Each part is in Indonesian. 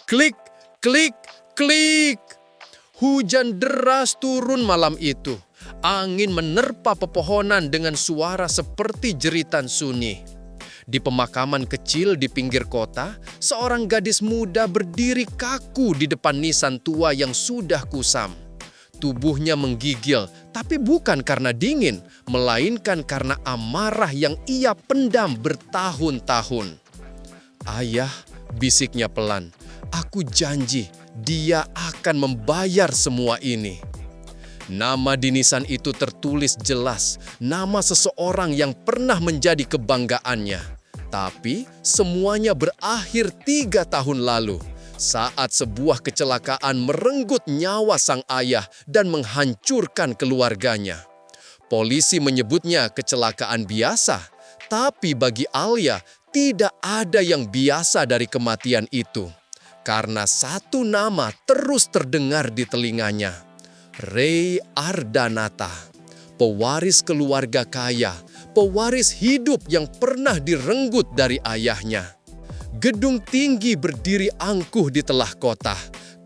Klik, klik, klik. Hujan deras turun malam itu. Angin menerpa pepohonan dengan suara seperti jeritan sunyi. Di pemakaman kecil di pinggir kota, seorang gadis muda berdiri kaku di depan nisan tua yang sudah kusam. Tubuhnya menggigil, tapi bukan karena dingin, melainkan karena amarah yang ia pendam bertahun-tahun. "Ayah," bisiknya pelan, "aku janji dia akan membayar semua ini." Nama di nisan itu tertulis jelas, nama seseorang yang pernah menjadi kebanggaannya. Tapi semuanya berakhir 3 tahun lalu, saat sebuah kecelakaan merenggut nyawa sang ayah dan menghancurkan keluarganya. Polisi menyebutnya kecelakaan biasa, tapi bagi Alia tidak ada yang biasa dari kematian itu. Karena satu nama terus terdengar di telinganya. Ray Ardanata, pewaris keluarga kaya, pewaris hidup yang pernah direnggut dari ayahnya. Gedung tinggi berdiri angkuh di tengah kota.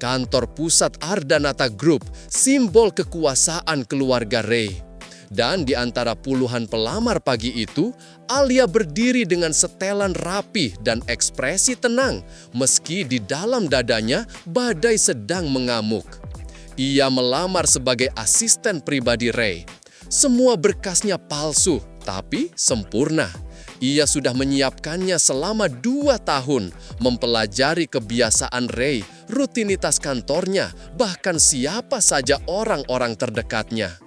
Kantor pusat Ardanata Group, simbol kekuasaan keluarga Ray. Dan di antara puluhan pelamar pagi itu, Alia berdiri dengan setelan rapi dan ekspresi tenang, meski di dalam dadanya badai sedang mengamuk. Ia melamar sebagai asisten pribadi Ray. Semua berkasnya palsu, tapi sempurna. Ia sudah menyiapkannya selama 2 tahun, mempelajari kebiasaan Ray, rutinitas kantornya, bahkan siapa saja orang-orang terdekatnya.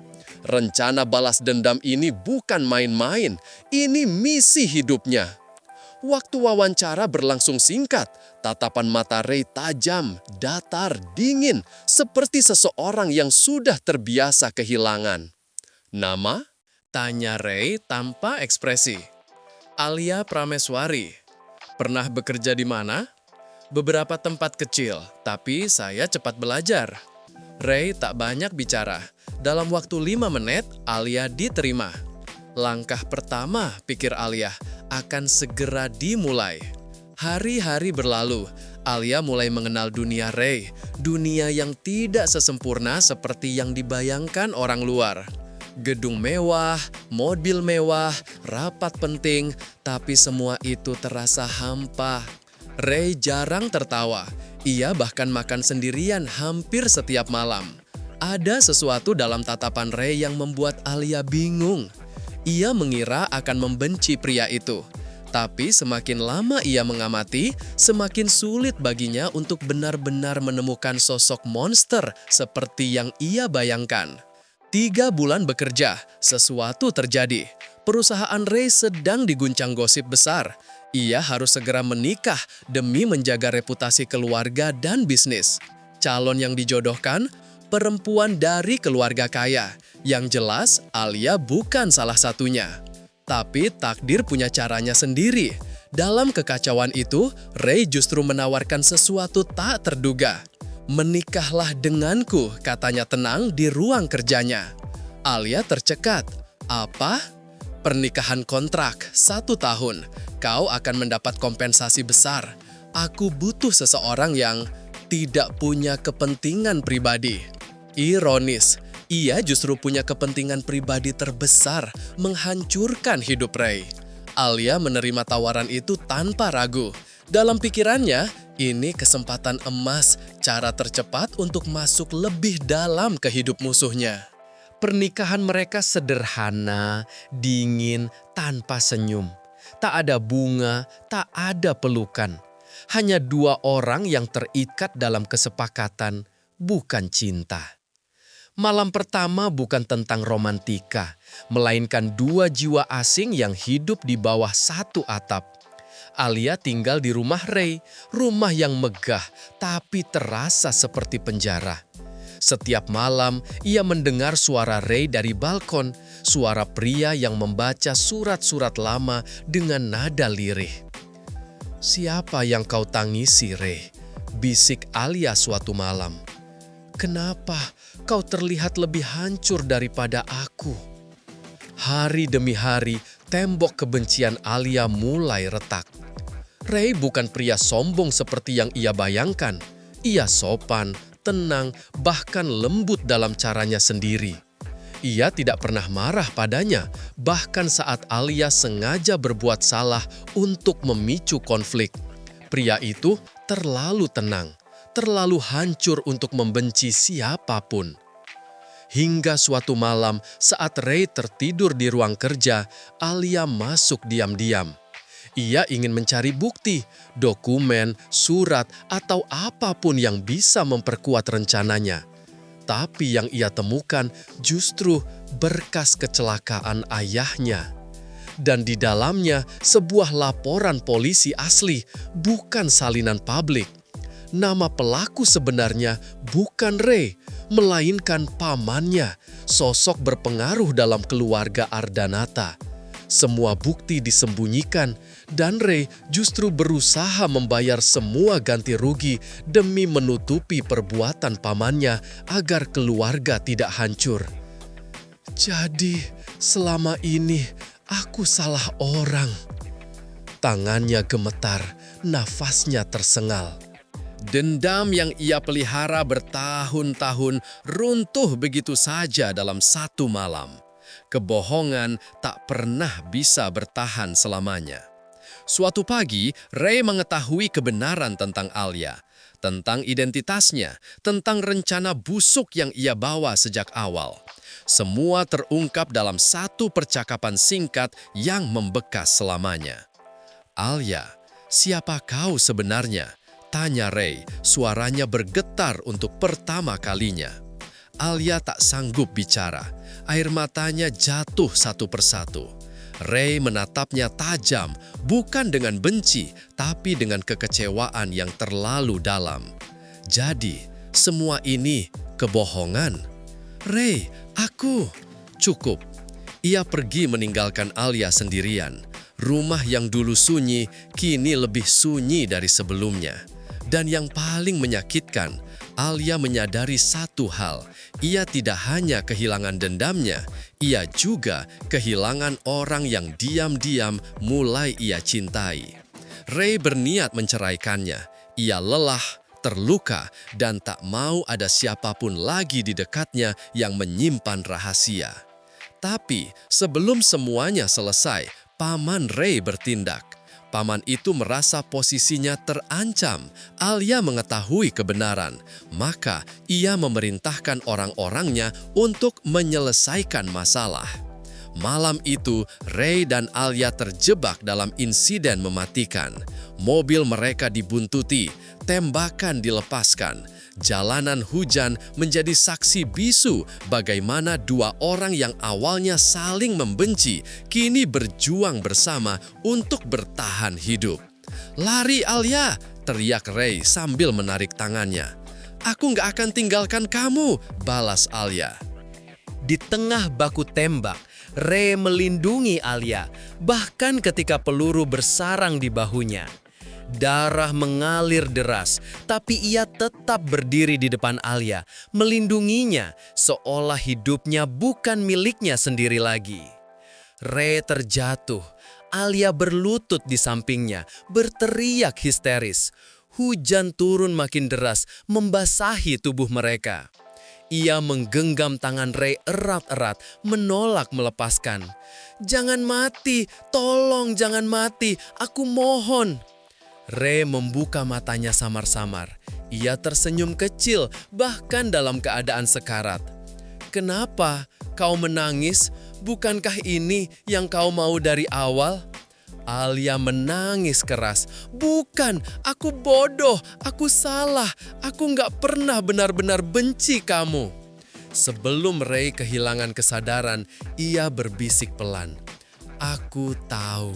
Rencana balas dendam ini bukan main-main, ini misi hidupnya. Waktu wawancara berlangsung singkat, tatapan mata Ray tajam, datar, dingin, seperti seseorang yang sudah terbiasa kehilangan. "Nama?" tanya Ray tanpa ekspresi. "Alia Prameswari." "Pernah bekerja di mana?" "Beberapa tempat kecil, tapi saya cepat belajar." Ray tak banyak bicara. Dalam waktu 5 menit, Alia diterima. Langkah pertama, pikir Alia, akan segera dimulai. Hari-hari berlalu, Alia mulai mengenal dunia Ray, dunia yang tidak sesempurna seperti yang dibayangkan orang luar. Gedung mewah, mobil mewah, rapat penting, tapi semua itu terasa hampa. Ray jarang tertawa, ia bahkan makan sendirian hampir setiap malam. Ada sesuatu dalam tatapan Ray yang membuat Alia bingung. Ia mengira akan membenci pria itu. Tapi semakin lama ia mengamati, semakin sulit baginya untuk benar-benar menemukan sosok monster seperti yang ia bayangkan. 3 bulan bekerja, sesuatu terjadi. Perusahaan Ray sedang diguncang gosip besar. Ia harus segera menikah demi menjaga reputasi keluarga dan bisnis. Calon yang dijodohkan, perempuan dari keluarga kaya. Yang jelas, Alia bukan salah satunya. Tapi takdir punya caranya sendiri. Dalam kekacauan itu, Ray justru menawarkan sesuatu tak terduga. "Menikahlah denganku," katanya tenang di ruang kerjanya. Alia tercekat. "Apa?" "Pernikahan kontrak, 1 tahun. Kau akan mendapat kompensasi besar. Aku butuh seseorang yang tidak punya kepentingan pribadi." Ironis, ia justru punya kepentingan pribadi terbesar, menghancurkan hidup Ray. Alia menerima tawaran itu tanpa ragu. Dalam pikirannya, ini kesempatan emas, cara tercepat untuk masuk lebih dalam ke hidup musuhnya. Pernikahan mereka sederhana, dingin, tanpa senyum. Tak ada bunga, tak ada pelukan. Hanya 2 orang yang terikat dalam kesepakatan, bukan cinta. Malam pertama bukan tentang romantika, melainkan 2 jiwa asing yang hidup di bawah satu atap. Alia tinggal di rumah Ray, rumah yang megah tapi terasa seperti penjara. Setiap malam, ia mendengar suara Ray dari balkon, suara pria yang membaca surat-surat lama dengan nada lirih. "Siapa yang kau tangisi, Ray?" bisik Alia suatu malam. "Kenapa kau terlihat lebih hancur daripada aku?" Hari demi hari, tembok kebencian Alia mulai retak. Ray bukan pria sombong seperti yang ia bayangkan. Ia sopan, tenang, bahkan lembut dalam caranya sendiri. Ia tidak pernah marah padanya, bahkan saat Alia sengaja berbuat salah untuk memicu konflik. Pria itu terlalu tenang, terlalu hancur untuk membenci siapapun. Hingga suatu malam saat Ray tertidur di ruang kerja, Alia masuk diam-diam. Ia ingin mencari bukti, dokumen, surat, atau apapun yang bisa memperkuat rencananya. Tapi yang ia temukan justru berkas kecelakaan ayahnya. Dan di dalamnya sebuah laporan polisi asli, bukan salinan publik. Nama pelaku sebenarnya bukan Ray, melainkan pamannya, sosok berpengaruh dalam keluarga Ardanata. Semua bukti disembunyikan, dan Ray justru berusaha membayar semua ganti rugi demi menutupi perbuatan pamannya agar keluarga tidak hancur. Jadi, selama ini aku salah orang. Tangannya gemetar, nafasnya tersengal. Dendam yang ia pelihara bertahun-tahun runtuh begitu saja dalam satu malam. Kebohongan tak pernah bisa bertahan selamanya. Suatu pagi, Ray mengetahui kebenaran tentang Alia, tentang identitasnya, tentang rencana busuk yang ia bawa sejak awal. Semua terungkap dalam satu percakapan singkat yang membekas selamanya. "Alia, siapa kau sebenarnya?" tanya Ray, suaranya bergetar untuk pertama kalinya. Alia tak sanggup bicara, air matanya jatuh satu persatu. Ray menatapnya tajam, bukan dengan benci, tapi dengan kekecewaan yang terlalu dalam. Jadi, semua ini kebohongan. "Ray, aku..." Cukup. Ia pergi meninggalkan Alia sendirian. Rumah yang dulu sunyi, kini lebih sunyi dari sebelumnya. Dan yang paling menyakitkan, Alia menyadari satu hal. Ia tidak hanya kehilangan dendamnya, ia juga kehilangan orang yang diam-diam mulai ia cintai. Ray berniat menceraikannya. Ia lelah, terluka, dan tak mau ada siapapun lagi di dekatnya yang menyimpan rahasia. Tapi sebelum semuanya selesai, paman Ray bertindak. Paman itu merasa posisinya terancam. Alia mengetahui kebenaran, maka ia memerintahkan orang-orangnya untuk menyelesaikan masalah. Malam itu, Ray dan Alia terjebak dalam insiden mematikan. Mobil mereka dibuntuti, tembakan dilepaskan. Jalanan hujan menjadi saksi bisu bagaimana dua orang yang awalnya saling membenci kini berjuang bersama untuk bertahan hidup. "Lari Alia!" teriak Ray sambil menarik tangannya. "Aku nggak akan tinggalkan kamu!" balas Alia. Di tengah baku tembak, Ray melindungi Alia, bahkan ketika peluru bersarang di bahunya. Darah mengalir deras, tapi ia tetap berdiri di depan Alia, melindunginya seolah hidupnya bukan miliknya sendiri lagi. Ray terjatuh, Alia berlutut di sampingnya, berteriak histeris. Hujan turun makin deras, membasahi tubuh mereka. Ia menggenggam tangan Ray erat-erat, menolak melepaskan. "Jangan mati, tolong jangan mati, aku mohon." Ray membuka matanya samar-samar. Ia tersenyum kecil, bahkan dalam keadaan sekarat. "Kenapa kau menangis? Bukankah ini yang kau mau dari awal?" Alia menangis keras. "Bukan, aku bodoh, aku salah, aku nggak pernah benar-benar benci kamu." Sebelum Ray kehilangan kesadaran, ia berbisik pelan, "Aku tahu."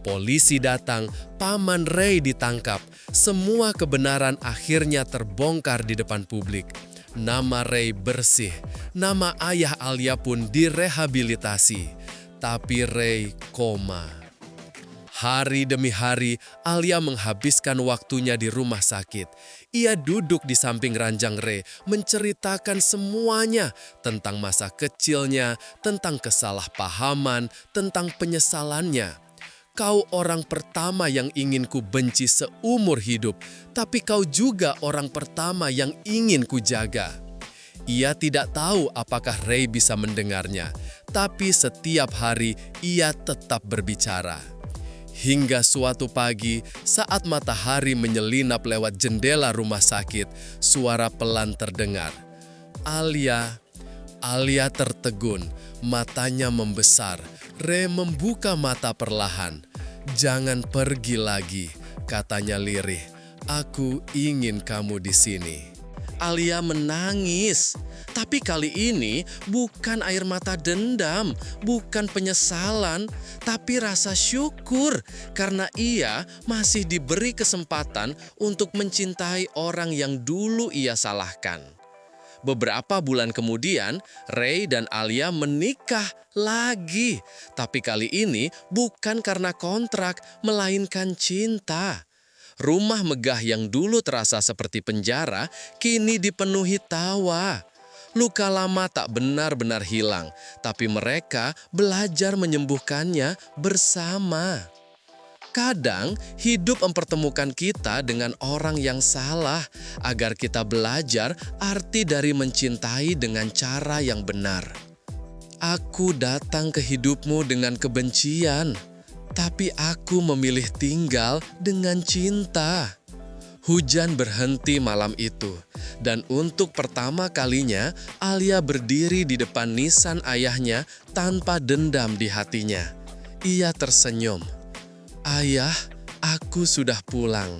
Polisi datang, paman Ray ditangkap. Semua kebenaran akhirnya terbongkar di depan publik. Nama Ray bersih, nama ayah Alia pun direhabilitasi. Tapi Ray koma. Hari demi hari, Alia menghabiskan waktunya di rumah sakit. Ia duduk di samping ranjang Ray, menceritakan semuanya tentang masa kecilnya, tentang kesalahpahaman, tentang penyesalannya. Kau orang pertama yang ingin ku benci seumur hidup, tapi kau juga orang pertama yang ingin ku jaga." Ia tidak tahu apakah Ray bisa mendengarnya, tapi setiap hari ia tetap berbicara. Hingga suatu pagi, saat matahari menyelinap lewat jendela rumah sakit, suara pelan terdengar. Alia tertegun, matanya membesar. Ray membuka mata perlahan. "Jangan pergi lagi," katanya lirih. "Aku ingin kamu di sini." Alia menangis, tapi kali ini bukan air mata dendam, bukan penyesalan, tapi rasa syukur karena ia masih diberi kesempatan untuk mencintai orang yang dulu ia salahkan. Beberapa bulan kemudian, Ray dan Alia menikah lagi, tapi kali ini bukan karena kontrak, melainkan cinta. Rumah megah yang dulu terasa seperti penjara, kini dipenuhi tawa. Luka lama tak benar-benar hilang, tapi mereka belajar menyembuhkannya bersama. Kadang hidup mempertemukan kita dengan orang yang salah, agar kita belajar arti dari mencintai dengan cara yang benar. "Aku datang ke hidupmu dengan kebencian, tapi aku memilih tinggal dengan cinta." Hujan berhenti malam itu, dan untuk pertama kalinya Alia berdiri di depan nisan ayahnya tanpa dendam di hatinya. Ia tersenyum. "Ayah, aku sudah pulang."